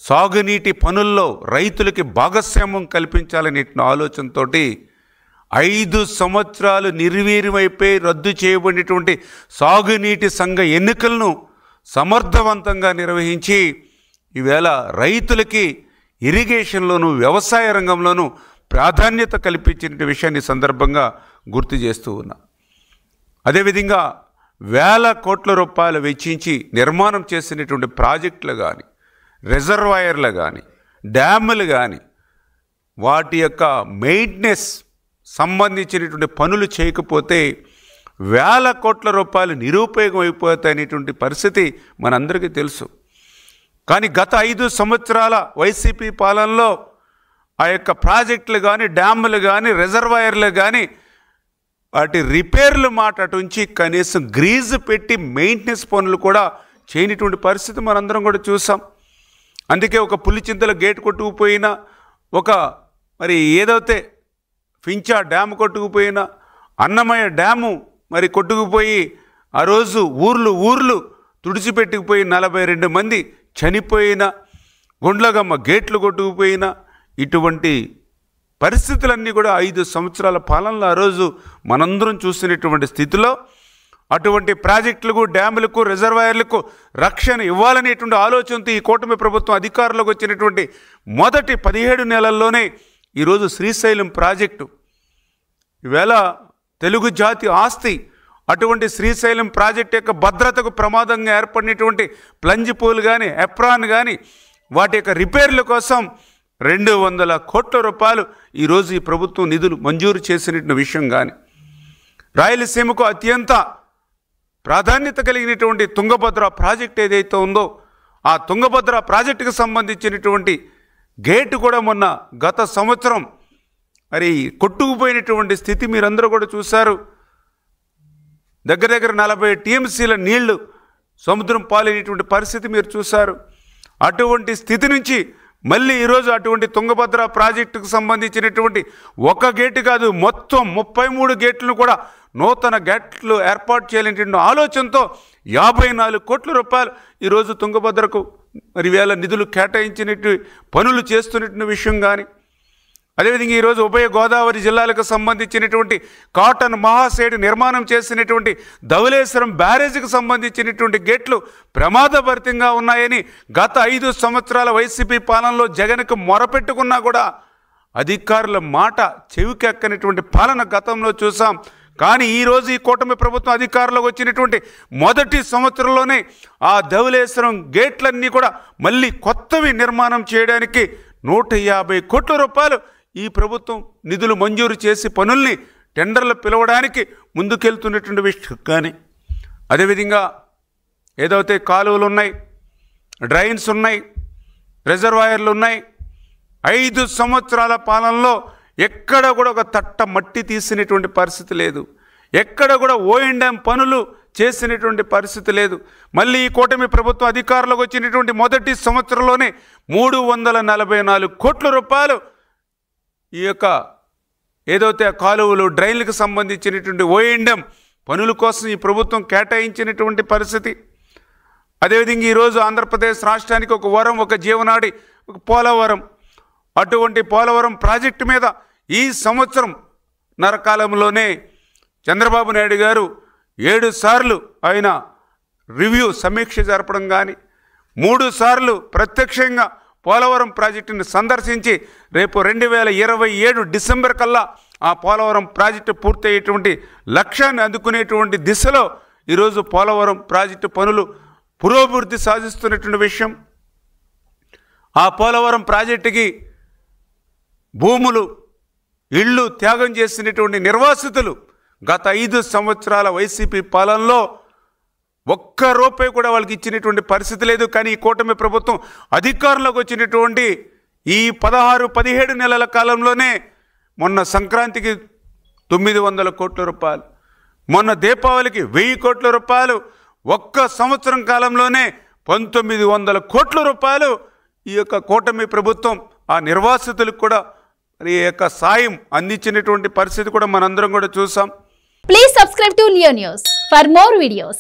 సాగునీటి పనుల్లో రైతులకి భాగస్వామ్యం కల్పించాలనే ఆలోచనతో 5 సంవత్సరాలు నిర్వీర్యమైపోయి రద్దు చేయబడినటువంటి సాగునీటి సంఘ ఎన్నికలను సమర్థవంతంగా నిర్వహించి ఈవేళ రైతులకి ఇరిగేషన్లోను వ్యవసాయ రంగంలోనూ ప్రాధాన్యత కల్పించిన విషయాన్ని సందర్భంగా గుర్తు చేస్తూ ఉన్నా. అదేవిధంగా వేల కోట్ల రూపాయలు వెచ్చించి నిర్మాణం చేసినటువంటి ప్రాజెక్టులు కానీ, రిజర్వాయర్లు కానీ, డ్యాములు కానీ, వాటి యొక్క మెయింటెనెన్స్ సంబంధించినటువంటి పనులు చేయకపోతే వేల కోట్ల రూపాయలు నిరుపయోగం అయిపోతాయనేటువంటి పరిస్థితి మనందరికీ తెలుసు. కానీ గత 5 సంవత్సరాల వైసీపీ పాలనలో ఆ యొక్క ప్రాజెక్టులు కానీ, డ్యాములు కానీ, రిజర్వాయర్లు కానీ వాటి రిపేర్లు మాట అటుంచి కనీసం గ్రీజు పెట్టి మెయింటెనెన్స్ పనులు కూడా చేయనటువంటి పరిస్థితి మనందరం కూడా చూసాం. అందుకే ఒక పులిచింతల గేట్ కొట్టుకుపోయినా, ఒక మరి ఏదైతే ఫించా డ్యాము కొట్టుకుపోయినా, అన్నమయ్య డ్యాము మరి కొట్టుకుపోయి ఆ రోజు ఊర్లు తుడిచిపెట్టుకుపోయి 42 మంది చనిపోయిన, గుండ్లగమ్మ గేట్లు కొట్టుకుపోయినా, ఇటువంటి పరిస్థితులన్నీ కూడా 5 సంవత్సరాల పాలనలో ఆ రోజు మనందరం చూసినటువంటి స్థితిలో అటువంటి ప్రాజెక్టులకు, డ్యాములకు, రిజర్వాయర్లకు రక్షణ ఇవ్వాలనేటువంటి ఆలోచనతో ఈ కూటమి ప్రభుత్వం అధికారంలోకి వచ్చినటువంటి మొదటి 17 నెలల్లోనే ఈరోజు శ్రీశైలం ప్రాజెక్టు ఈవేళ తెలుగు జాతి ఆస్తి. అటువంటి శ్రీశైలం ప్రాజెక్టు యొక్క భద్రతకు ప్రమాదంగా ఏర్పడినటువంటి ప్లంజ్ పూల్ కానీ, ఎప్రాన్ కానీ వాటి యొక్క రిపేర్ల కోసం 200 కోట్ల రూపాయలు ఈరోజు ఈ ప్రభుత్వం నిధులు మంజూరు చేసినటువంటి విషయం కానీ, రాయలసీమకు అత్యంత ప్రాధాన్యత కలిగినటువంటి తుంగభద్ర ప్రాజెక్ట్ ఏదైతే ఉందో ఆ తుంగభద్ర ప్రాజెక్టుకు సంబంధించినటువంటి గేటు కూడా మొన్న గత సంవత్సరం మరి కొట్టుకుపోయినటువంటి స్థితి మీరందరూ కూడా చూశారు. దగ్గర 40 టీఎంసీల నీళ్లు సముద్రం పాలైనటువంటి పరిస్థితి మీరు చూశారు. అటువంటి స్థితి నుంచి మళ్ళీ ఈరోజు అటువంటి తుంగభద్ర ప్రాజెక్టుకు సంబంధించినటువంటి ఒక గేటు కాదు, మొత్తం 33 గేట్లను కూడా నూతన గేట్లు ఏర్పాటు చేయాలనేటువంటి ఆలోచనతో 54 కోట్ల రూపాయలు ఈరోజు తుంగభద్రకు మరి వేల నిధులు కేటాయించినట్టు పనులు చేస్తున్నటువంటి విషయం కానీ, అదేవిధంగా ఈరోజు ఉభయ గోదావరి జిల్లాలకు సంబంధించినటువంటి కాటన్ మహాసేడు నిర్మాణం చేసినటువంటి ధవళేశ్వరం బ్యారేజీకి సంబంధించినటువంటి గేట్లు ప్రమాదభరితంగా ఉన్నాయని గత 5 సంవత్సరాల వైసీపీ పాలనలో జగన్కు మొరపెట్టుకున్నా కూడా అధికారుల మాట చెవికెక్కనటువంటి పాలన గతంలో చూసాం. కానీ ఈరోజు ఈ కూటమి ప్రభుత్వం అధికారంలోకి వచ్చినటువంటి మొదటి సంవత్సరంలోనే ఆ ధవళేశ్వరం గేట్లన్నీ కూడా మళ్ళీ కొత్తవి నిర్మాణం చేయడానికి 150 కోట్ల రూపాయలు ఈ ప్రభుత్వం నిధులు మంజూరు చేసి పనుల్ని టెండర్లు పిలవడానికి ముందుకెళ్తున్నటువంటి విషయం కానీ, అదేవిధంగా ఏదైతే కాలువలు ఉన్నాయి, డ్రైన్స్ ఉన్నాయి, రిజర్వాయర్లు ఉన్నాయి, 5 సంవత్సరాల పాలనలో ఎక్కడ కూడా ఒక తట్ట మట్టి తీసినటువంటి పరిస్థితి లేదు. ఎక్కడ కూడా O&M పనులు చేసినటువంటి పరిస్థితి లేదు. మళ్ళీ ఈ కూటమి ప్రభుత్వం అధికారంలోకి వచ్చినటువంటి మొదటి సంవత్సరంలోనే 344 కోట్ల రూపాయలు ఈ యొక్క ఏదైతే కాలువలు, డ్రైన్లకు సంబంధించినటువంటి O&M పనుల కోసం ఈ ప్రభుత్వం కేటాయించినటువంటి పరిస్థితి. అదేవిధంగా ఈరోజు ఆంధ్రప్రదేశ్ రాష్ట్రానికి ఒక వరం, ఒక జీవనాడి, ఒక పోలవరం. అటువంటి పోలవరం ప్రాజెక్టు మీద ఈ సంవత్సరం నరకాలంలోనే చంద్రబాబు నాయుడు గారు 7 సార్లు ఆయన రివ్యూ సమీక్ష జరపడం కానీ, 3 సార్లు ప్రత్యక్షంగా పోలవరం ప్రాజెక్టుని సందర్శించి రేపు 2027 డిసెంబర్ కల్లా ఆ పోలవరం ప్రాజెక్టు పూర్తయ్యేటువంటి లక్ష్యాన్ని అందుకునేటువంటి దిశలో ఈరోజు పోలవరం ప్రాజెక్టు పనులు పురోభివృద్ధి సాధిస్తున్నటువంటి విషయం. ఆ పోలవరం ప్రాజెక్టుకి భూములు, ఇళ్ళు త్యాగం చేసినటువంటి నిర్వాసితులు గత 5 సంవత్సరాల వైసీపీ పాలనలో ఒక్క రూపాయి కూడా వాళ్ళకి ఇచ్చినటువంటి పరిస్థితి లేదు. కానీ ఈ కూటమి ప్రభుత్వం అధికారంలోకి వచ్చినటువంటి ఈ 16-17 నెలల కాలంలోనే మొన్న సంక్రాంతికి 900 కోట్ల రూపాయలు, మొన్న దీపావళికి 1000 కోట్ల రూపాయలు, ఒక్క సంవత్సరం కాలంలోనే 1900 కోట్ల రూపాయలు ఈ యొక్క కూటమి ప్రభుత్వం ఆ నిర్వాసితులకు కూడా ఈ యొక్క సాయం అందించినటువంటి పరిస్థితి కూడా మనందరం కూడా చూసాం. Please subscribe to Leo News for more videos.